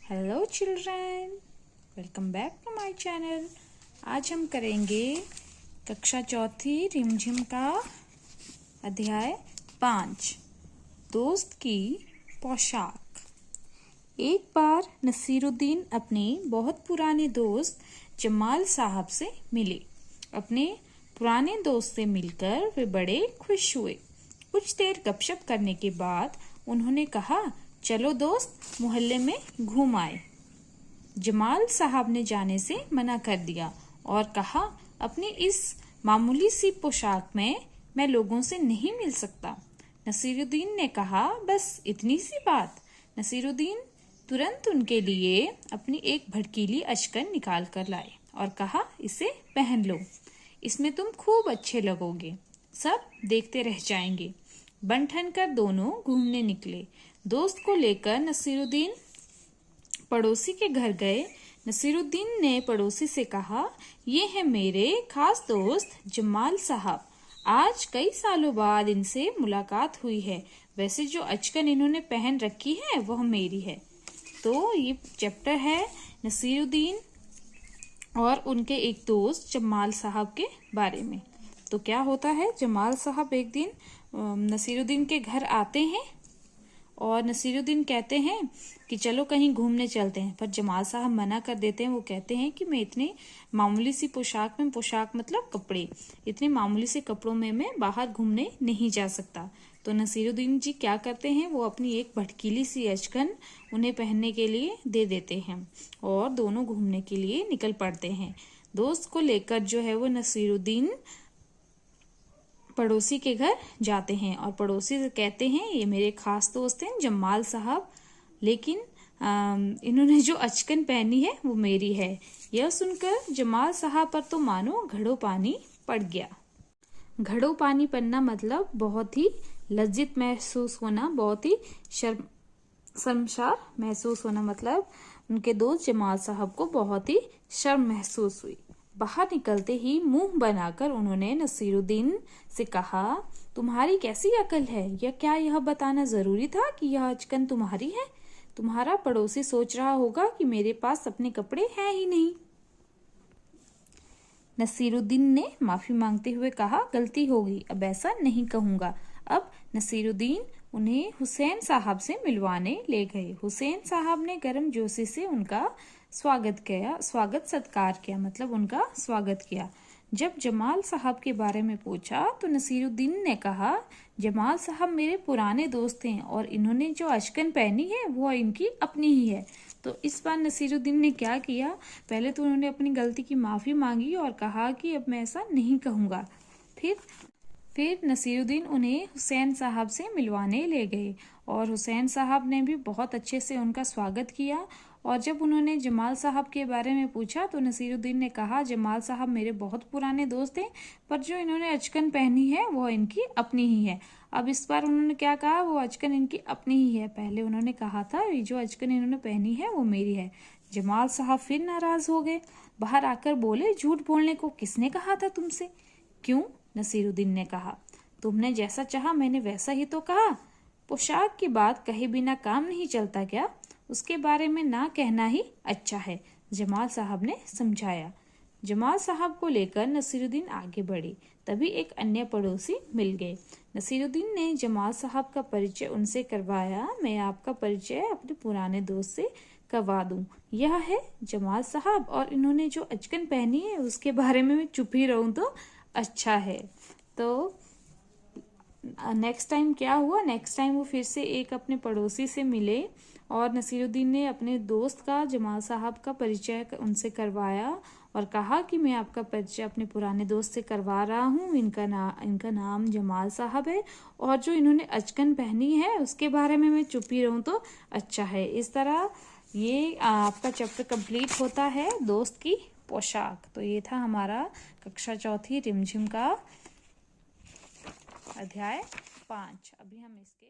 Hello children, welcome back to my channel. आज हम करेंगे कक्षा चौथी रिमझिम का अध्याय 5 दोस्त की पोशाक। एक बार नसीरुद्दीन अपने बहुत पुराने दोस्त जमाल साहब से मिले। अपने पुराने दोस्त से मिलकर वे बड़े खुश हुए। कुछ देर गपशप करने के बाद उन्होंने कहा, चलो दोस्त मोहल्ले में घूम आए। जमाल साहब ने जाने से मना कर दिया और कहा, अपनी इस मामूली सी पोशाक में मैं लोगों से नहीं मिल सकता। नसीरुद्दीन ने कहा, बस इतनी सी बात। नसीरुद्दीन तुरंत उनके लिए अपनी एक भड़कीली अचकन निकाल कर लाए और कहा, इसे पहन लो, इसमें तुम खूब अच्छे लगोगे, सब देखते रह जाएंगे। बन ठन कर दोनों घूमने निकले। दोस्त को लेकर नसीरुद्दीन पड़ोसी के घर गए। नसीरुद्दीन ने पड़ोसी से कहा, ये है मेरे खास दोस्त जमाल साहब। आज कई सालों बाद इनसे मुलाकात हुई है। वैसे जो अचकन इन्होंने पहन रखी है वह मेरी है। तो ये चैप्टर है नसीरुद्दीन और उनके एक दोस्त जमाल साहब के बारे में। तो क्या होता है, जमाल साहब एक दिन नसीरुद्दीन के घर आते हैं और नसीरुद्दीन कहते हैं कि चलो कहीं घूमने चलते हैं, पर जमाल साहब मना कर देते हैं। वो कहते हैं कि मैं इतने मामूली सी पोशाक में, पोशाक मतलब कपड़े, इतने मामूली से कपड़ों में मैं बाहर घूमने नहीं जा सकता। तो नसीरुद्दीन जी क्या करते हैं, वो अपनी एक भड़कीली सी अचकन उन्हें पहनने के लिए दे देते हैं और दोनों घूमने के लिए निकल पड़ते हैं। दोस्त को लेकर जो है वो नसीरुद्दीन पड़ोसी के घर जाते हैं और पड़ोसी से कहते हैं, ये मेरे खास दोस्त हैं जमाल साहब, लेकिन इन्होंने जो अचकन पहनी है वो मेरी है। यह सुनकर जमाल साहब पर तो मानो घड़ों पानी पड़ गया। घड़ों पानी पड़ना मतलब बहुत ही लज्जित महसूस होना, बहुत ही शर्मसार महसूस होना, मतलब उनके दोस्त जमाल साहब को बहुत ही शर्म महसूस हुई। बाहर निकलते ही मुंह बनाकर उन्होंने नसीरुद्दीन से कहा, तुम्हारी कैसी अकल है, या क्या यह बताना जरूरी था कि यह अचकन तुम्हारी है? तुम्हारा पड़ोसी सोच रहा होगा कि मेरे पास अपने कपड़े हैं ही नहीं। नसीरुद्दीन ने माफी मांगते हुए कहा, गलती हो गई, अब ऐसा नहीं कहूंगा। अब नसीरुद्दीन उन्हें हुसैन साहब से मिलवाने ले गए। हुसैन साहब ने गर्मजोशी से उनका स्वागत सत्कार किया, मतलब उनका स्वागत किया। जब जमाल साहब के बारे में पूछा तो नसीरुद्दीन ने कहा, जमाल साहब मेरे पुराने दोस्त हैं और इन्होंने जो अचकन पहनी है वो इनकी अपनी ही है। तो इस बार नसीरुद्दीन ने क्या किया, पहले तो उन्होंने अपनी गलती की माफी मांगी और कहा कि अब मैं ऐसा नहीं कहूँगा। फिर नसीरुद्दीन उन्हें हुसैन साहब से मिलवाने ले गए और हुसैन साहब ने भी बहुत अच्छे से उनका स्वागत किया। और जब उन्होंने जमाल साहब के बारे में पूछा तो नसीरुद्दीन ने कहा, जमाल साहब मेरे बहुत पुराने दोस्त हैं, पर जो इन्होंने अचकन पहनी है वो इनकी अपनी ही है। अब इस बार उन्होंने क्या कहा, वो अचकन इनकी अपनी ही है। पहले उन्होंने कहा था ये जो अचकन इन्होंने पहनी है वो मेरी है। जमाल साहब फिर नाराज हो गए, बाहर आकर बोले, झूठ बोलने को किसने कहा था तुमसे? क्यों? नसीरुद्दीन ने कहा, तुमने जैसा चाहा मैंने वैसा ही तो कहा। पोशाक की बात कहे बिना काम नहीं चलता क्या? उसके बारे में ना कहना ही अच्छा है, जमाल साहब ने समझाया। जमाल साहब को लेकर नसीरुद्दीन आगे बढ़े, तभी एक अन्य पड़ोसी मिल गए। नसीरुद्दीन ने जमाल साहब का परिचय उनसे करवाया। मैं आपका परिचय अपने पुराने दोस्त से करवा दूं, यह है जमाल साहब, और इन्होंने जो अचकन पहनी है उसके बारे में मैं चुप ही रहूं तो अच्छा है। तो नेक्स्ट टाइम क्या हुआ, नेक्स्ट टाइम वो फिर से एक अपने पड़ोसी से मिले और नसीरुद्दीन ने अपने दोस्त का, जमाल साहब का परिचय उनसे करवाया और कहा कि मैं आपका परिचय अपने पुराने दोस्त से करवा रहा हूँ। इनका नाम जमाल साहब है और जो इन्होंने अचकन पहनी है उसके बारे में मैं चुप ही रहूँ तो अच्छा है। इस तरह ये आपका चैप्टर कंप्लीट होता है, दोस्त की पोशाक। तो ये था हमारा कक्षा चौथी रिमझिम का अध्याय 5। अभी हम इसके